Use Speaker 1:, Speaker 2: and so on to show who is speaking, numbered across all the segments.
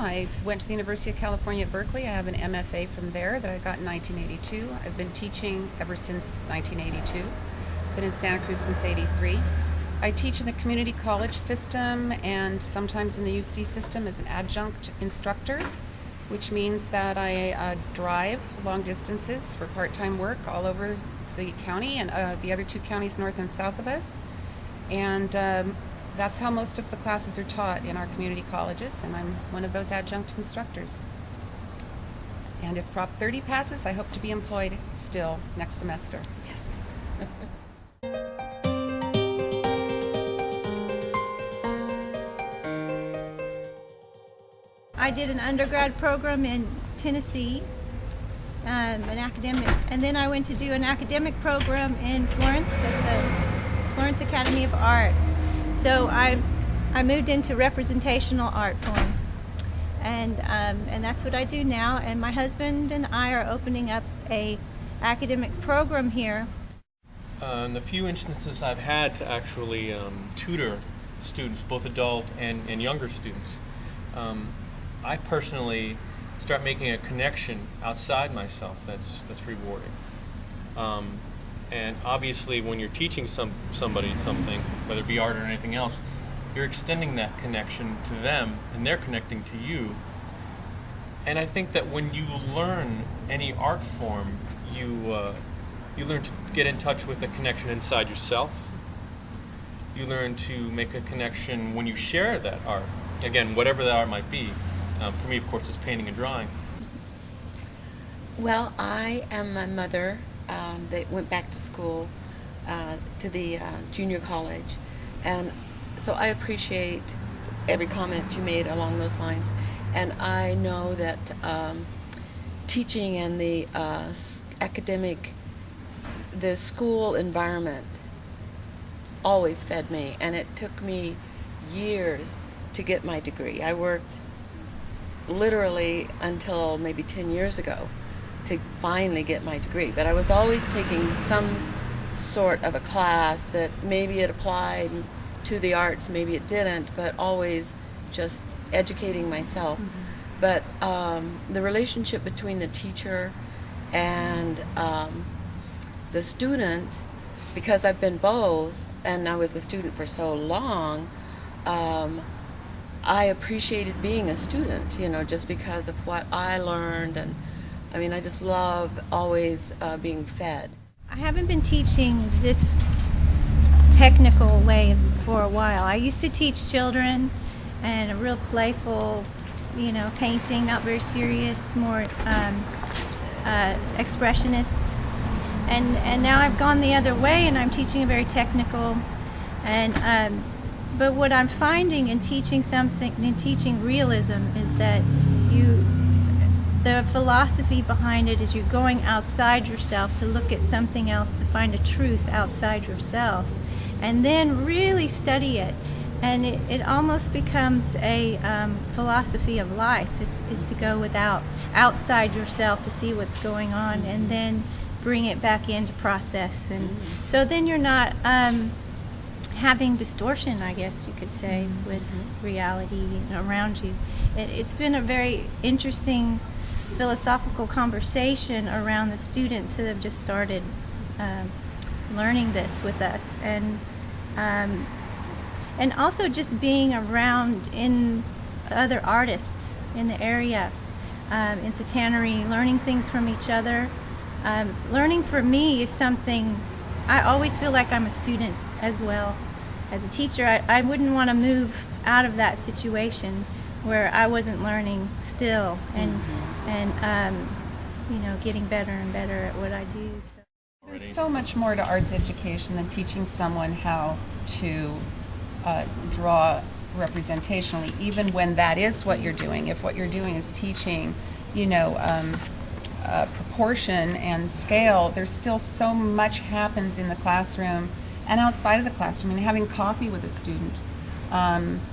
Speaker 1: I went to the University of California at Berkeley. I have an MFA from there that I got in 1982. I've been teaching ever since 1982. Been in Santa Cruz since '83. I teach in the community college system and sometimes in the UC system as an adjunct instructor, which means that I drive long distances for part-time work all over the county and the other two counties north and south of us. And that's how most of the classes are taught in our community colleges, and I'm one of those adjunct instructors. And if Prop 30 passes, I hope to be employed still next semester.
Speaker 2: Yes.
Speaker 3: I did an undergrad program in Tennessee, an academic, and then I went to do an academic program in Florence at the Florence Academy of Art. So I moved into representational art form, and that's what I do now. And my husband and I are opening up a academic program here.
Speaker 4: In the few instances I've had to actually tutor students, both adult and younger students, I personally start making a connection outside myself that's rewarding. And obviously when you're teaching somebody something, whether it be art or anything else, you're extending that connection to them and they're connecting to you. And I think that when you learn any art form, you learn to get in touch with a connection inside yourself. You learn to make a connection when you share that art. Again, whatever that art might be. For me, of course, it's painting and drawing.
Speaker 2: Well, I am a mother that went back to school to the junior college, and so I appreciate every comment you made along those lines. And I know that teaching in the academic, the school environment always fed me, and it took me years to get my degree. I worked literally until maybe 10 years ago to finally get my degree, but I was always taking some sort of a class that maybe it applied to the arts, maybe it didn't, but always just educating myself. Mm-hmm. But the relationship between the teacher and the student, because I've been both and I was a student for so long, I appreciated being a student, just because of what I learned. And I mean, I just love always being fed.
Speaker 3: I haven't been teaching this technical way for a while. I used to teach children and a real playful, painting, not very serious, more expressionist. And now I've gone the other way and I'm teaching a very technical and but what I'm finding in teaching realism is that the philosophy behind it is you're going outside yourself to look at something else, to find a truth outside yourself, and then really study it. And it almost becomes a philosophy of life. It's to go outside yourself to see what's going on, and then bring it back into process. And so then you're not having distortion, I guess you could say, with reality around you. It's been a very interesting philosophical conversation around the students that have just started learning this with us, and also just being around in other artists in the area, in the tannery, learning things from each other. Learning for me is something, I always feel like I'm a student as well. As a teacher, I wouldn't want to move out of that situation where I wasn't learning still and getting better and better at what I do. So.
Speaker 1: There's so much more to arts education than teaching someone how to draw representationally, even when that is what you're doing. If what you're doing is teaching, proportion and scale, there's still so much happens in the classroom and outside of the classroom, and having coffee with a student.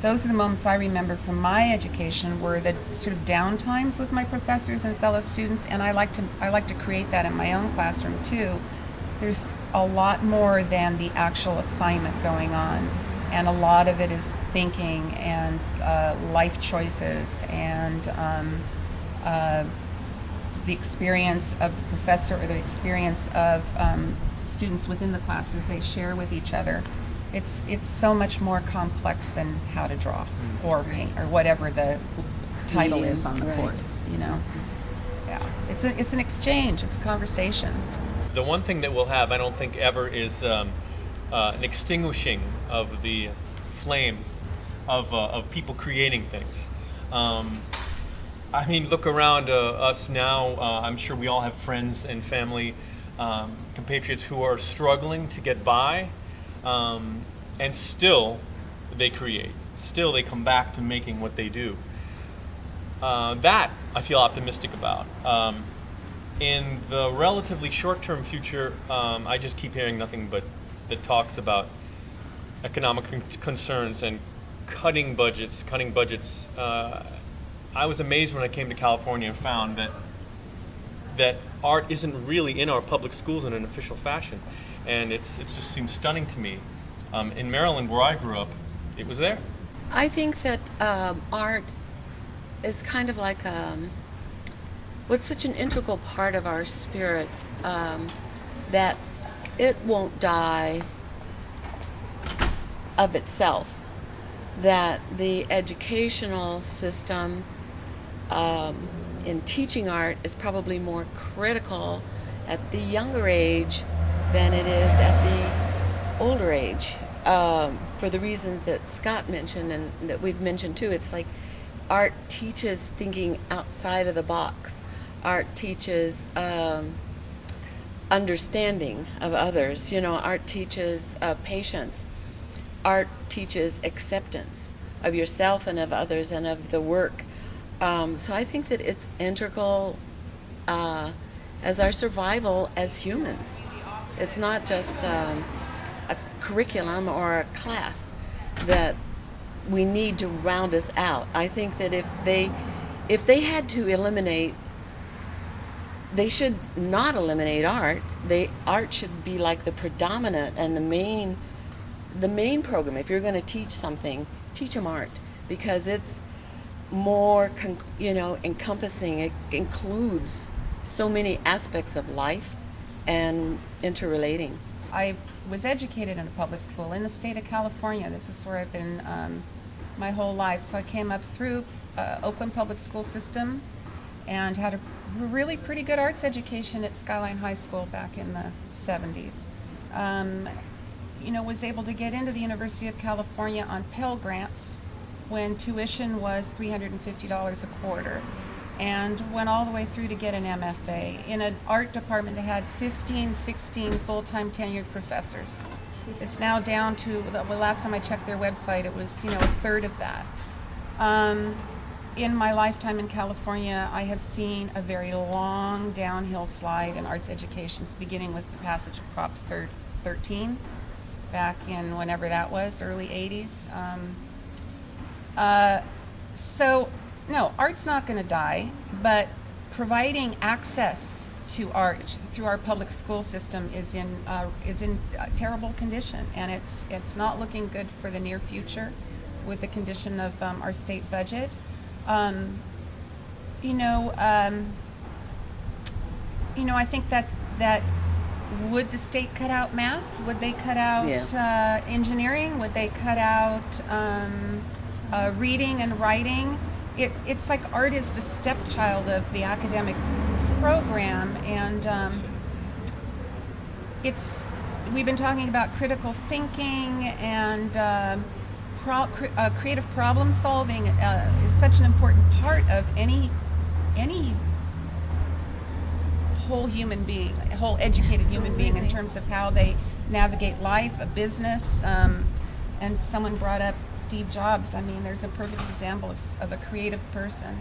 Speaker 1: Those are the moments I remember from my education, were the sort of downtimes with my professors and fellow students, and I like to create that in my own classroom too. There's a lot more than the actual assignment going on. and a lot of it is thinking and life choices and the experience of the professor or the experience of students within the classes they share with each other. It's so much more complex than how to draw or paint or whatever the title is on the
Speaker 2: Right.
Speaker 1: course, you know. Yeah, it's an exchange, it's a conversation.
Speaker 4: The one thing that we'll have, I don't think ever, is an extinguishing of the flame of people creating things. I mean, look around us now. I'm sure we all have friends and family, compatriots who are struggling to get by, and still they create. Still they come back to making what they do. That I feel optimistic about. In the relatively short-term future, I just keep hearing nothing but that talks about economic concerns and cutting budgets. I was amazed when I came to California and found that art isn't really in our public schools in an official fashion, and it just seems stunning to me. In Maryland, where I grew up, it was there.
Speaker 2: I think that art is kind of like what's such an integral part of our spirit that it won't die of itself. That the educational system in teaching art is probably more critical at the younger age than it is at the older age, for the reasons that Scott mentioned and that we've mentioned too. It's like art teaches thinking outside of the box. Art teaches understanding of others. You know, art teaches patience. Art teaches acceptance of yourself and of others and of the work. So I think that it's integral as our survival as humans. It's not just a curriculum or a class that we need to round us out. I think that if they had to eliminate, they should not eliminate art. Art should be like the predominant and the main program. If you're going to teach something, teach them art, because it's more encompassing. It includes so many aspects of life and interrelating.
Speaker 1: I was educated in a public school in the state of California. This is where I've been my whole life. So I came up through Oakland public school system and had a really pretty good arts education at Skyline High School back in the 70s. Was able to get into the University of California on Pell Grants when tuition was $350 a quarter, and went all the way through to get an MFA in an art department that had 15, 16 full-time tenured professors. Jeez. It's now down to, well, last time I checked their website, it was a third of that. In my lifetime in California, I have seen a very long downhill slide in arts education, beginning with the passage of Prop 13 back in whenever that was, early 80s. So, no, art's not going to die, but providing access to art through our public school system is in terrible condition, and it's not looking good for the near future with the condition of our state budget. I think that would the state cut out math? Would they cut out engineering? Would they cut out reading and writing? It's like art is the stepchild of the academic program, and we've been talking about critical thinking and creative problem solving is such an important part of any whole human being, a whole educated human being, in terms of how they navigate life, a business. And someone brought up Steve Jobs. I mean, there's a perfect example of a creative person.